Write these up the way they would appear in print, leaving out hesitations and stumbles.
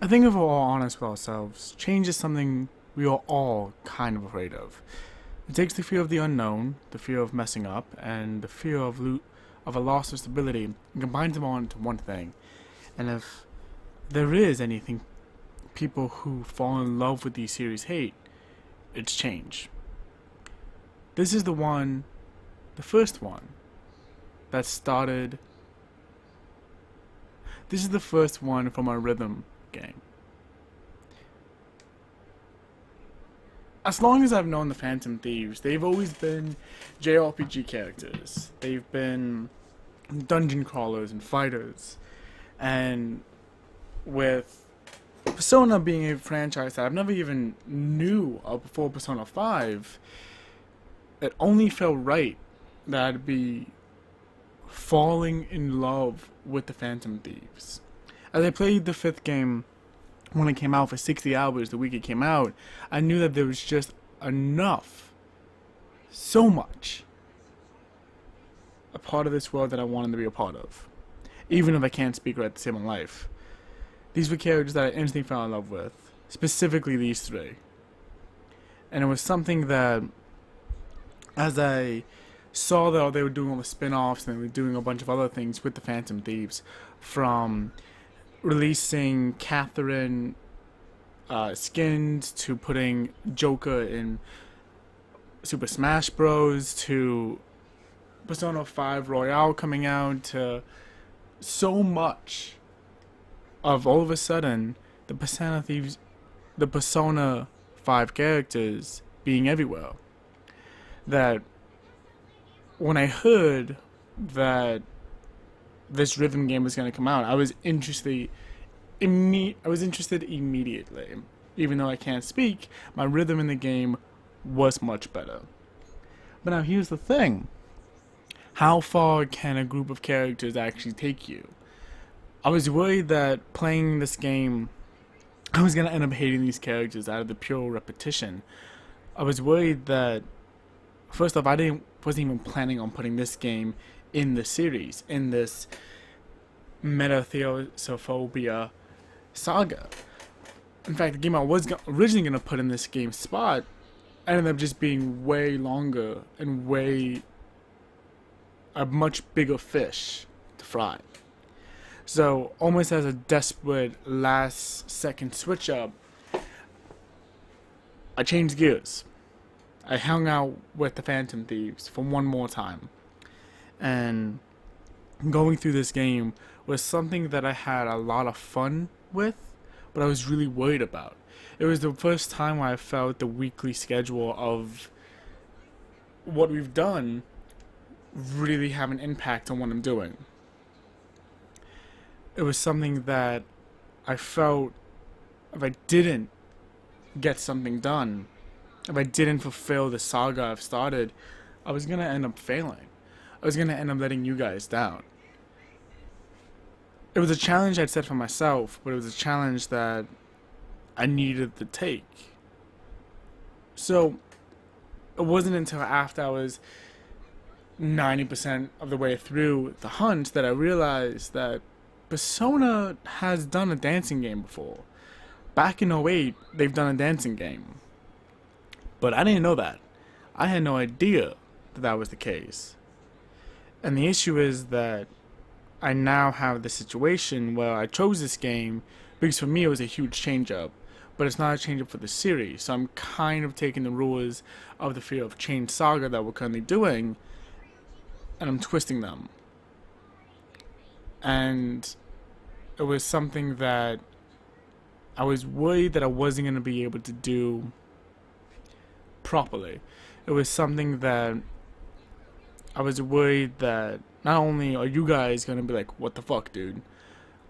I think if we're all honest with ourselves, change is something we are all kind of afraid of. It takes the fear of the unknown, the fear of messing up, and the fear of a loss of stability, and combines them all into one thing. And if there is anything people who fall in love with these series hate, it's change. This is the first one, that started. This is the first one from a rhythm game. As long as I've known the Phantom Thieves, they've always been JRPG characters. They've been dungeon crawlers and fighters. And with Persona being a franchise that I've never even knew of before Persona 5, it only felt right that I'd be falling in love with the Phantom Thieves. As I played the 5th game when it came out for 60 hours the week it came out, I knew that there was just enough, so much, a part of this world that I wanted to be a part of. Even if I can't speak or at the same in life. These were characters that I instantly fell in love with, specifically these 3. And it was something that, as I saw that they were doing all the spin-offs and they were doing a bunch of other things with the Phantom Thieves, from releasing Catherine skins to putting Joker in Super Smash Bros. To Persona 5 Royale coming out, to so much of all of a sudden the Persona 5 characters being everywhere. That when I heard that this rhythm game was going to come out, I was interested immediately. Even though I can't speak, my rhythm in the game was much better. But now here's the thing. How far can a group of characters actually take you? I was worried that playing this game, I was going to end up hating these characters out of the pure repetition. I was worried that, first off, wasn't even planning on putting this game in the series, in this Metatheosophobia saga. In fact, the game I was originally going to put in this game spot ended up just being way longer and a much bigger fish to fry. So, almost as a desperate last second switch up, I changed gears. I hung out with the Phantom Thieves for one more time. And going through this game was something that I had a lot of fun with, but I was really worried about. It was the first time where I felt the weekly schedule of what we've done really have an impact on what I'm doing. It was something that I felt if I didn't get something done, if I didn't fulfill the saga I've started, I was going to end up failing. I was going to end up letting you guys down. It was a challenge I'd set for myself, but it was a challenge that I needed to take. So, it wasn't until after I was 90% of the way through the hunt that I realized that Persona has done a dancing game before. Back in '08, they've done a dancing game. But I didn't know that. I had no idea that that was the case. And the issue is that I now have the situation where I chose this game because for me it was a huge change-up, but it's not a change-up for the series. So I'm kind of taking the rules of the Fear of Change saga that we're currently doing, and I'm twisting them. And it was something that I was worried that I wasn't going to be able to do properly. It was something that I was worried that not only are you guys gonna be like, what the fuck, dude,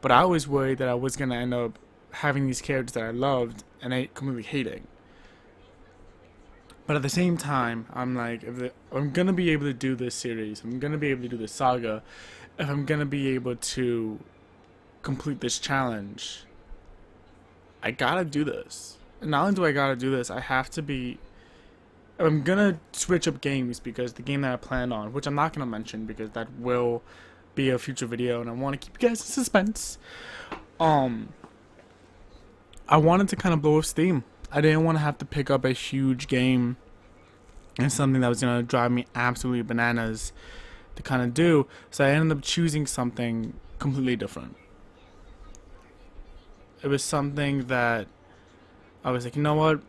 but I was worried that I was gonna end up having these characters that I loved and I completely hating. But at the same time, I'm like, if I'm gonna be able to do this series, I'm gonna be able to do this saga, if I'm gonna be able to complete this challenge, I gotta do this. And not only do I gotta do this, I have to be. I'm gonna switch up games because the game that I planned on, which I'm not gonna mention because that will be a future video, and I want to keep you guys in suspense. I wanted to kind of blow off steam. I didn't want to have to pick up a huge game and something that was gonna drive me absolutely bananas to kind of do. So I ended up choosing something completely different. It was something that I was like, you know what?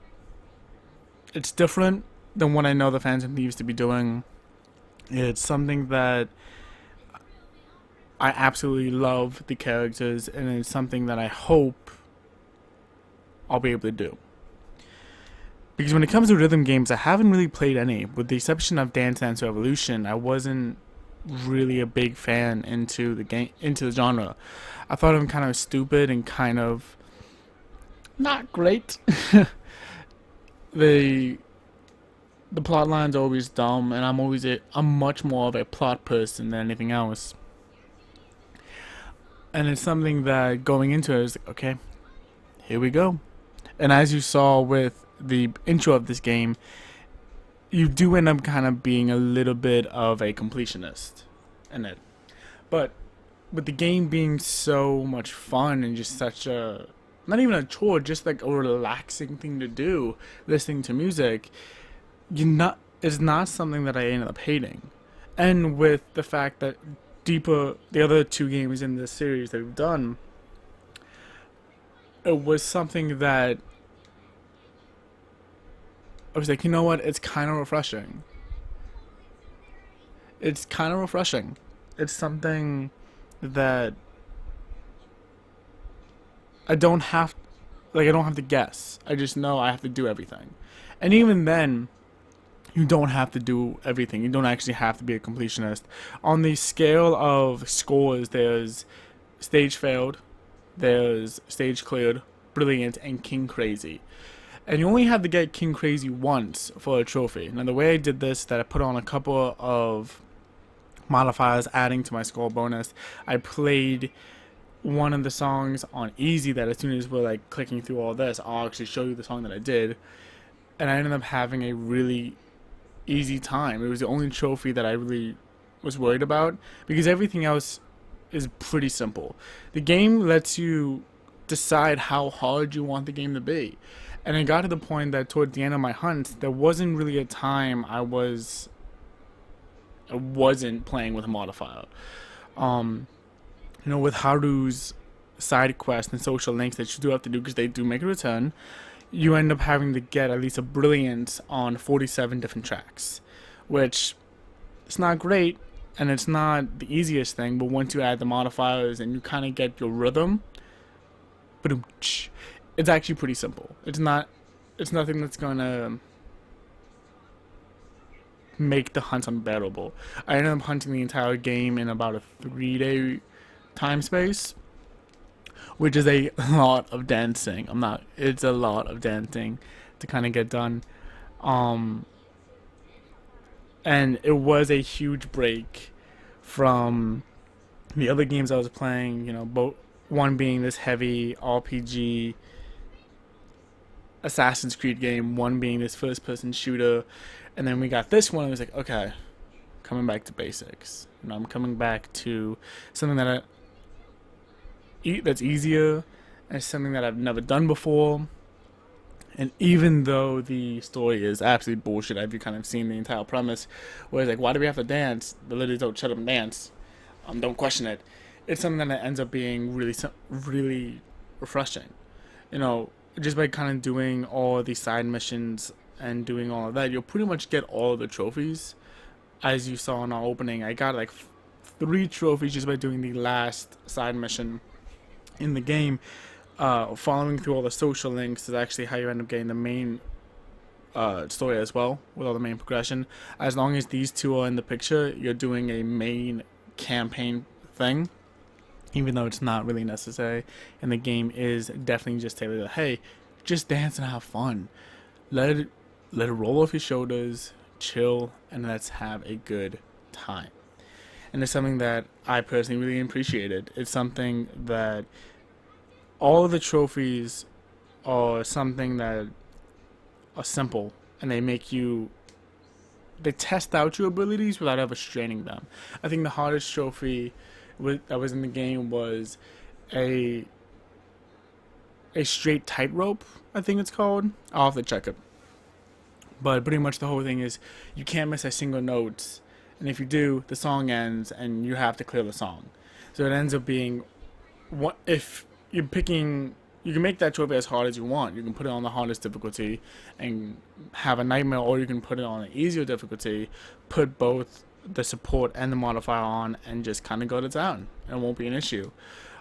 It's different than what I know the Phantom Thieves to be doing. It's something that I absolutely love the characters, and it's something that I hope I'll be able to do. Because when it comes to rhythm games, I haven't really played any, with the exception of Dance Dance Revolution. I wasn't really a big fan into the genre. I thought I'm kind of stupid and kind of not great. the plot line's always dumb, and I'm much more of a plot person than anything else. And it's something that going into it, I was like, okay, here we go. And as you saw with the intro of this game, you do end up kind of being a little bit of a completionist in it. But with the game being so much fun and just such a, not even a chore, just like a relaxing thing to do, listening to music, it's not something that I ended up hating. And with the fact that the other two games in this series that we've done, it was something that I was like, you know what, it's kind of refreshing. It's kind of refreshing. It's something that I don't have to guess. I just know I have to do everything. And even then, you don't have to do everything. You don't actually have to be a completionist. On the scale of scores, there's stage failed, there's stage cleared, brilliant, and king crazy. And you only have to get king crazy once for a trophy. Now the way I did this is that I put on a couple of modifiers adding to my score bonus. I played one of the songs on easy, that as soon as we're like clicking through all this, I'll actually show you the song that I did. And I ended up having a really easy time. It was the only trophy that I really was worried about, because everything else is pretty simple. The game lets you decide how hard you want the game to be. And it got to the point that toward the end of my hunt, there wasn't really a time I wasn't playing with a modifier. With Haru's side quest and social links that you do have to do because they do make a return, you end up having to get at least a brilliant on 47 different tracks, which it's not great and it's not the easiest thing, but once you add the modifiers and you kind of get your rhythm, it's actually pretty simple. It's nothing that's gonna make the hunt unbearable. I ended up hunting the entire game in about a 3-day time space, which is a lot of dancing. It's a lot of dancing to kind of get done. And it was a huge break from the other games I was playing, both one being this heavy RPG Assassin's Creed game, one being this first person shooter, and then we got this one. I was like, okay, coming back to basics. I'm coming back to something that's easier and something that I've never done before. And even though the story is absolute bullshit, I've kind of seen the entire premise where it's like, why do we have to dance? The ladies don't shut up and dance. Don't question it. It's something that ends up being really, really refreshing. Just by kind of doing all the side missions and doing all of that, you'll pretty much get all of the trophies. As you saw in our opening, I got like 3 trophies just by doing the last side mission in the game. Following through all the social links is actually how you end up getting the main story as well, with all the main progression. As long as these two are in the picture, you're doing a main campaign thing, even though it's not really necessary. And the game is definitely just tailored to, hey, just dance and have fun. Let it roll off your shoulders, chill, and let's have a good time. And it's something that I personally really appreciated. It's something that all of the trophies are something that are simple, and they test out your abilities without ever straining them. I think the hardest trophy that was in the game was a a straight tightrope, I think it's called. I'll have to check it. But pretty much the whole thing is you can't miss a single note, and if you do, the song ends and you have to clear the song. So it ends up being, what if you're picking, you can make that trophy as hard as you want. You can put it on the hardest difficulty and have a nightmare, or you can put it on an easier difficulty, put both the support and the modifier on, and just kind of go to town. It won't be an issue.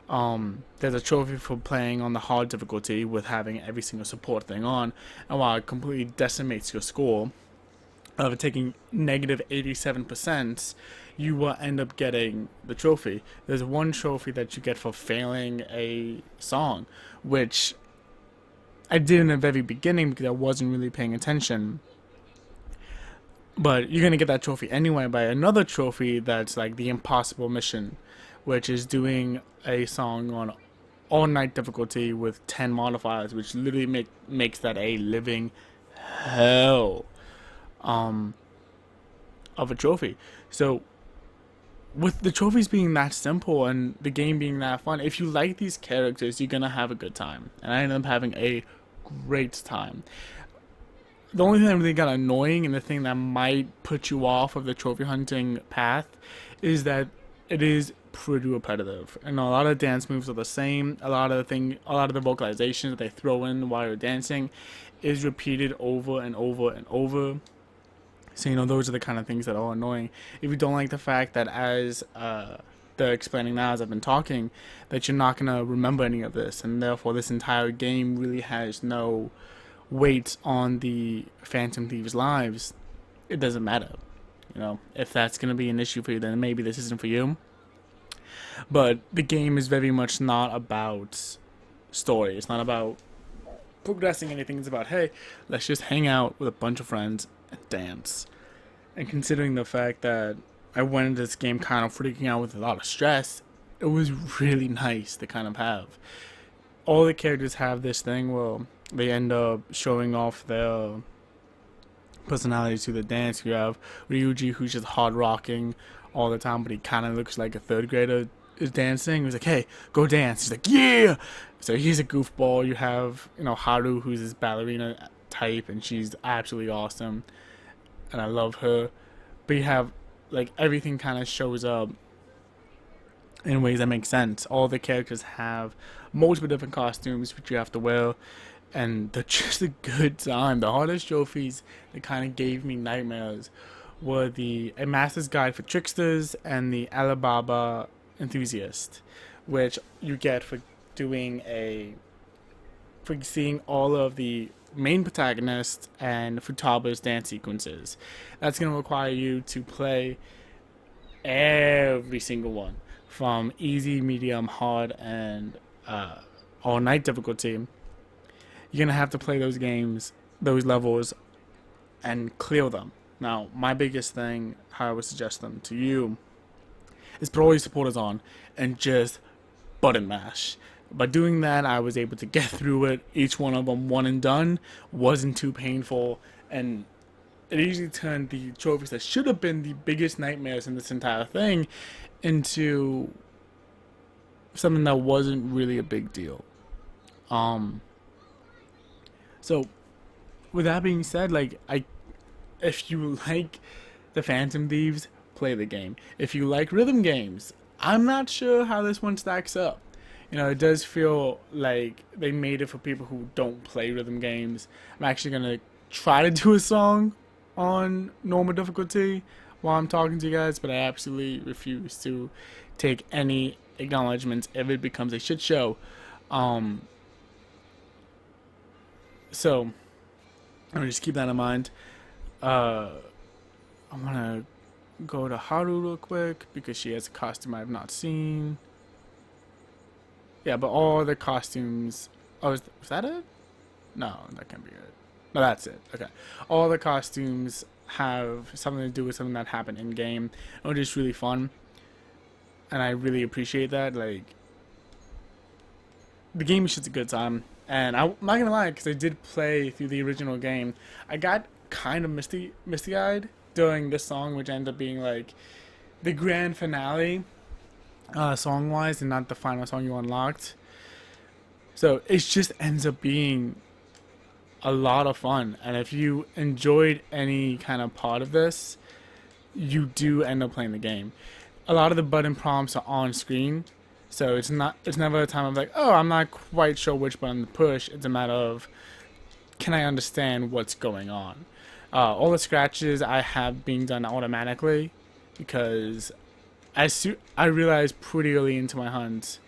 There's a trophy for playing on the hard difficulty with having every single support thing on, and while it completely decimates your score of taking negative 87%, you will end up getting the trophy. There's one trophy that you get for failing a song, which I did in the very beginning because I wasn't really paying attention. But you're gonna get that trophy anyway by another trophy that's like the impossible mission, which is doing a song on all night difficulty with 10 modifiers, which literally makes that a living hell of a trophy. So with the trophies being that simple and the game being that fun, if you like these characters, you're gonna have a good time. And I ended up having a great time. The only thing that really got annoying, and the thing that might put you off of the trophy hunting path, is that it is pretty repetitive, and a lot of dance moves are the same. A lot of the vocalization that they throw in while you're dancing is repeated over and over and over. So those are the kind of things that are annoying. If you don't like the fact that as they're explaining now as I've been talking, that you're not gonna remember any of this, and therefore this entire game really has no weight on the Phantom Thieves' lives, it doesn't matter. If that's gonna be an issue for you, then maybe this isn't for you. But the game is very much not about story. It's not about progressing anything. It's about, hey, let's just hang out with a bunch of friends and dance. And considering the fact that I went into this game kind of freaking out with a lot of stress, it was really nice to kind of have. All the characters have this thing where they end up showing off their personalities through the dance. You have Ryuji, who's just hard rocking all the time, but he kind of looks like a third grader is dancing. He's like, hey, go dance. He's like, yeah. So he's a goofball. You have Haru, who's this ballerina type, and she's absolutely awesome, and I love her. But you have everything kind of shows up in ways that make sense. All the characters have multiple different costumes which you have to wear, and they're just a good time. The hardest trophies that kind of gave me nightmares were A Master's Guide for Tricksters and the Alibaba Enthusiast, which you get for seeing all of the main protagonist and Futaba's dance sequences. That's going to require you to play every single one, from easy, medium, hard, and all night difficulty. You're going to have to play those games, those levels, and clear them. Now, my biggest thing, how I would suggest them to you, is put all your supporters on and just button mash. By doing that, I was able to get through it. Each one of them, one and done, wasn't too painful, and it usually turned the trophies that should have been the biggest nightmares in this entire thing into something that wasn't really a big deal. So, with that being said, if you like the Phantom Thieves, play the game. If you like rhythm games, I'm not sure how this one stacks up. It does feel like they made it for people who don't play rhythm games. I'm actually going to try to do a song on normal difficulty while I'm talking to you guys, but I absolutely refuse to take any acknowledgments if it becomes a shit show. So, I'm going to just keep that in mind. I want to go to Haru real quick because she has a costume I've not seen. Yeah, but all the costumes. Oh, was that it? No, that can't be it. No, that's it. Okay. All the costumes have something to do with something that happened in game, which is really fun. And I really appreciate that. Like, the game is just a good time. And I'm not gonna lie, because I did play through the original game, I got kind of misty-eyed during this song, which ended up being like the grand finale, song-wise, and not the final song you unlocked. So it just ends up being a lot of fun, and if you enjoyed any kind of part of this, you do end up playing the game. A lot of the button prompts are on screen, so it's never a time of like, oh, I'm not quite sure which button to push. It's a matter of, can I understand what's going on? All the scratches I have being done automatically, because I realized pretty early into my hunt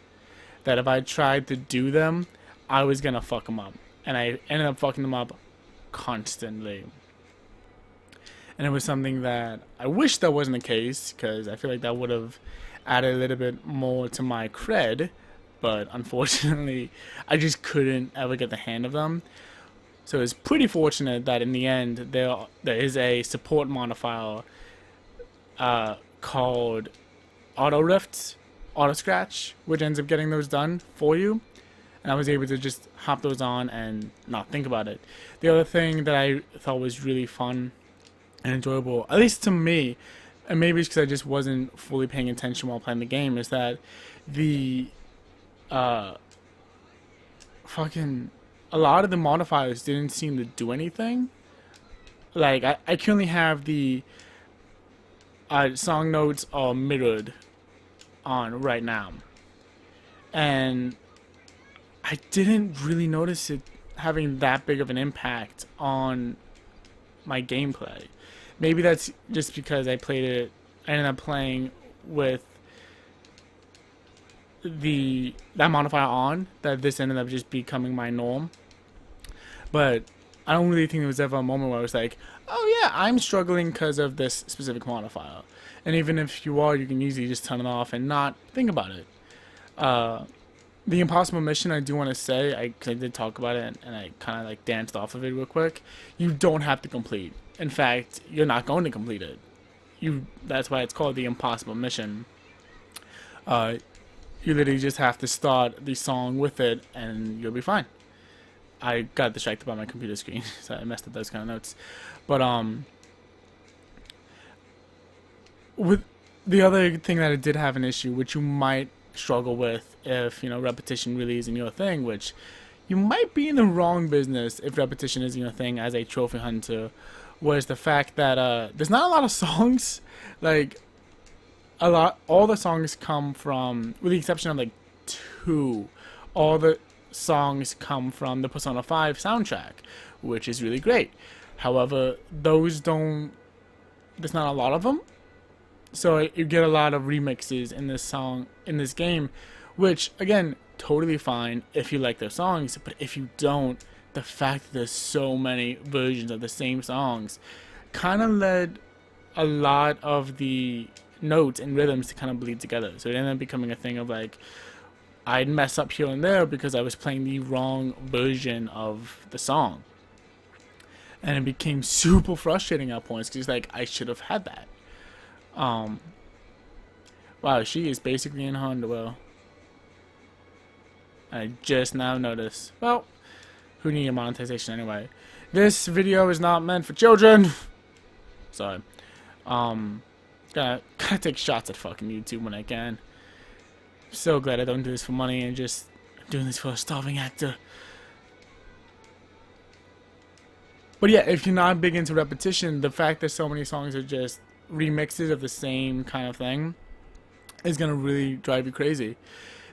that if I tried to do them, I was gonna fuck them up, and I ended up fucking them up constantly. And it was something that I wish that wasn't the case, because I feel like that would have added a little bit more to my cred, but unfortunately, I just couldn't ever get the hand of them. So it's pretty fortunate that in the end, there is a support modifier called Auto Rift, Auto Scratch, which ends up getting those done for you. And I was able to just hop those on and not think about it. The other thing that I thought was really fun and enjoyable, at least to me, and maybe it's because I just wasn't fully paying attention while playing the game, is that the fucking a lot of the modifiers didn't seem to do anything. Like I currently have the song notes are mirrored on right now, and I didn't really notice it having that big of an impact on my gameplay. Maybe that's just because I ended up playing with that modifier on, that this ended up just becoming my norm. But I don't really think there was ever a moment where I was like, oh yeah, I'm struggling because of this specific modifier. And even if you are, you can easily just turn it off and not think about it. The impossible mission, I do want to say, because I did talk about it and I kind of like danced off of it real quick, you don't have to complete. In fact, you're not going to complete it. That's why it's called the impossible mission. You literally just have to start the song with it and you'll be fine. I got distracted by my computer screen, so I messed up those kind of notes. But with the other thing that I did have an issue, which you might struggle with if repetition really isn't your thing, which you might be in the wrong business if repetition isn't your thing as a trophy hunter, was the fact that there's not a lot of songs. Like all the songs come from, with the exception of like 2, all the songs come from the Persona 5 soundtrack, which is really great. However, there's not a lot of them, so you get a lot of remixes in this game, which again, totally fine if you like those songs. But if you don't, the fact that there's so many versions of the same songs kind of led a lot of the notes and rhythms to kind of bleed together. So it ended up becoming a thing of like, I'd mess up here and there because I was playing the wrong version of the song. And it became super frustrating at points because like, I should have had that. Wow, she is basically in her underwear. I just now noticed. Well, who needed monetization anyway? This video is not meant for children. Sorry. Gotta take shots at fucking YouTube when I can. So glad I don't do this for money and just doing this for a starving actor. But yeah, if you're not big into repetition, the fact that so many songs are just remixes of the same kind of thing is gonna really drive you crazy.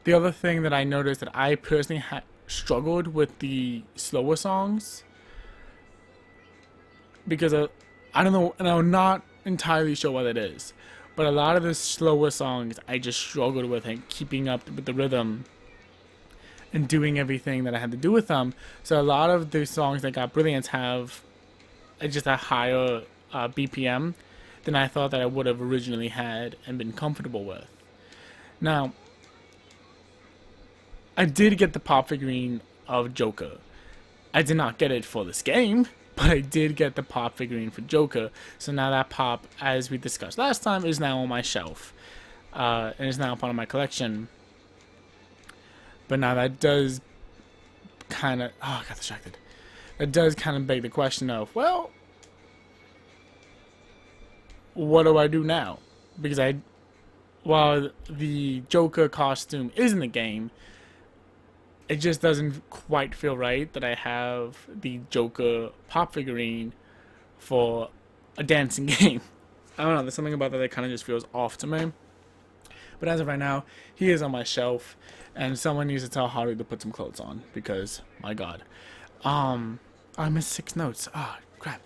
The other thing that I noticed that I personally struggled with the slower songs, because I don't know, and I'm not entirely sure what it is, but a lot of the slower songs I just struggled with and keeping up with the rhythm and doing everything that I had to do with them. So a lot of the songs that got brilliance have just a higher BPM than I thought that I would have originally had and been comfortable with. Now, I did get the pop figurine of Joker. I did not get it for this game, but I did get the pop figurine for Joker. So now that pop, as we discussed last time, is now on my shelf. And is now part of my collection. But now that does kind of... Oh, I got distracted. That does kind of beg the question of, well, what do I do now? Because while the Joker costume is in the game, it just doesn't quite feel right that I have the Joker pop figurine for a dancing game. I don't know, there's something about that that kind of just feels off to me. But as of right now, he is on my shelf, and someone needs to tell Harley to put some clothes on, because, my god. I missed 6 notes. Ah, crap.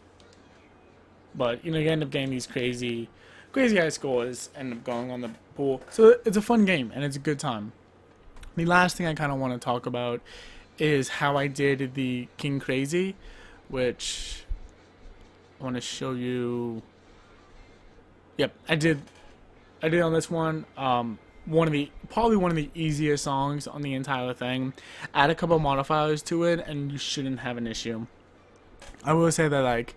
But, you end up getting these crazy high scores, end up going on the pool. So it's a fun game, and it's a good time. The last thing I kind of want to talk about is how I did the King Crazy, which I want to show you. Yep, I did on this one. Probably one of the easiest songs on the entire thing. Add a couple modifiers to it, and you shouldn't have an issue. I will say that,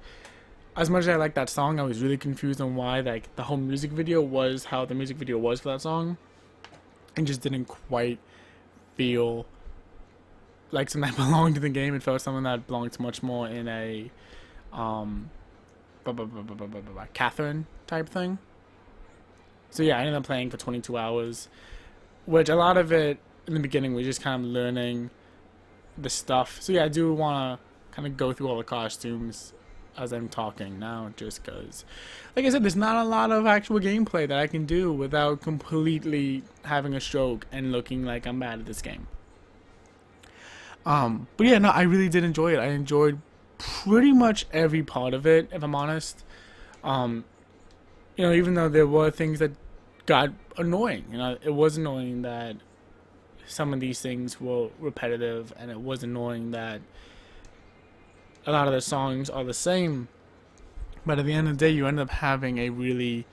as much as I like that song, I was really confused on why, the whole music video was how the music video was for that song. It just didn't quite feel like something that belonged to the game. It felt something that belonged much more in a Catherine type thing. So yeah, I ended up playing for 22 hours, which a lot of it in the beginning was just kind of learning the stuff. So yeah, I do want to kind of go through all the costumes as I'm talking now, just because, like I said, there's not a lot of actual gameplay that I can do without completely having a stroke and looking like I'm bad at this game. But yeah, no, I really did enjoy it. I enjoyed pretty much every part of it, if I'm honest. Even though there were things that got annoying, it was annoying that some of these things were repetitive, and it was annoying that a lot of the songs are the same. But at the end of the day, you end up having a really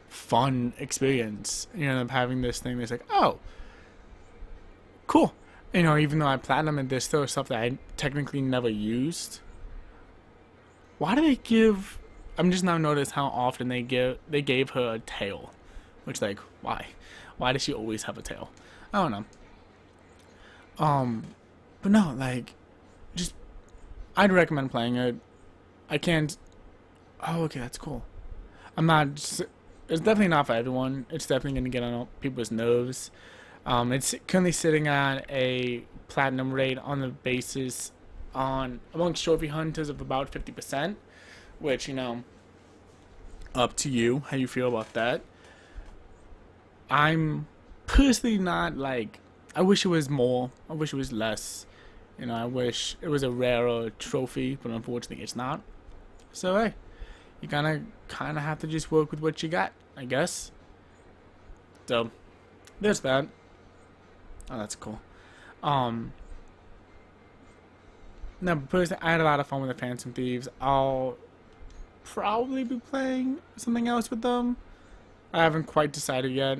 fun experience. You end up having this thing that's like, oh, cool. Even though I platinumed, there's still stuff that I technically never used. Why do they give... I'm just now noticed how often they gave her a tail. Which, why? Why does she always have a tail? I don't know. But no, just... I'd recommend playing it. I can't... Oh, okay, that's cool. It's definitely not for everyone. It's definitely going to get on people's nerves. It's currently sitting at a platinum rate on the basis amongst trophy hunters of about 50%, which, up to you how you feel about that. I'm personally not I wish it was more. I wish it was less. I wish it was a rarer trophy, but unfortunately it's not. So hey, you kind of have to just work with what you got, I guess. So there's that. Oh, that's cool. No, but personally, I had a lot of fun with the Phantom Thieves. I'll probably be playing something else with them. I haven't quite decided yet.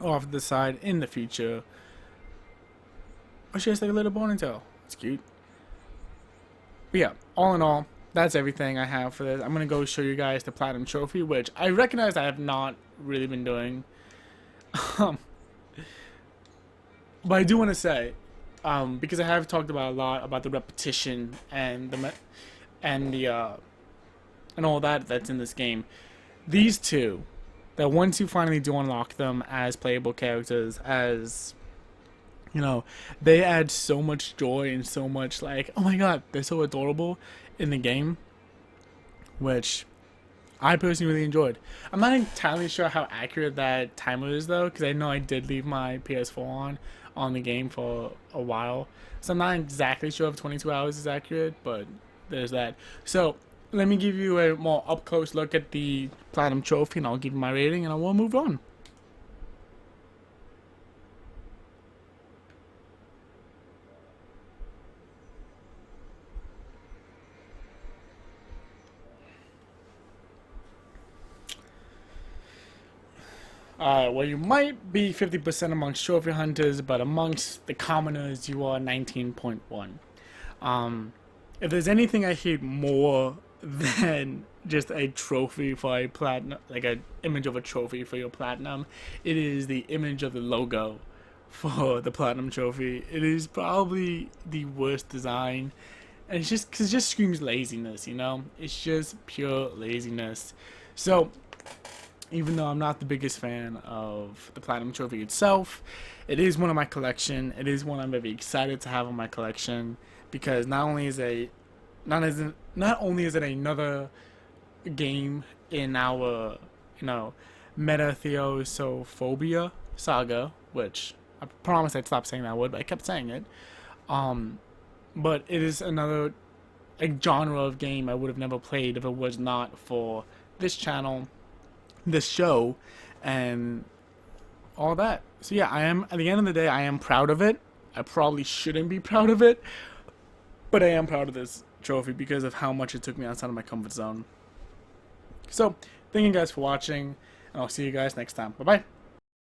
I'll have to decide in the future. Or should I say a little ponytail? It's cute. But yeah, all in all, that's everything I have for this. I'm going to go show you guys the Platinum Trophy, which I recognize I have not really been doing. But I do want to say, because I have talked about a lot about the repetition and all that's in this game. These two, that once you finally do unlock them as playable characters, as they add so much joy and so much oh my god, they're so adorable in the game, which I personally really enjoyed. I'm not entirely sure how accurate that timer is though, because I know I did leave my PS4 on the game for a while, so I'm not exactly sure if 22 hours is accurate, but there's that. So let me give you a more up close look at the Platinum Trophy, and I'll give you my rating, and I will move on. where you might be 50% amongst trophy hunters, but amongst the commoners, you are 19.1. If there's anything I hate more than just a trophy for a platinum, like an image of a trophy for your platinum, it is the image of the logo for the platinum trophy. It is probably the worst design, and it's just because it just screams laziness, you know. It's just pure laziness. So even though I'm not the biggest fan of the platinum trophy itself, it is one of my collection. It is one I'm very excited to have in my collection because not only is it another game in our, meta theosophobia saga, which I promised I'd stop saying that word, but I kept saying it. But it is another genre of game I would have never played if it was not for this channel, this show, and all that. So yeah, I am, at the end of the day, I am proud of it. I probably shouldn't be proud of it, but I am proud of this trophy because of how much it took me outside of my comfort zone. So, thank you guys for watching, and I'll see you guys next time. Bye bye.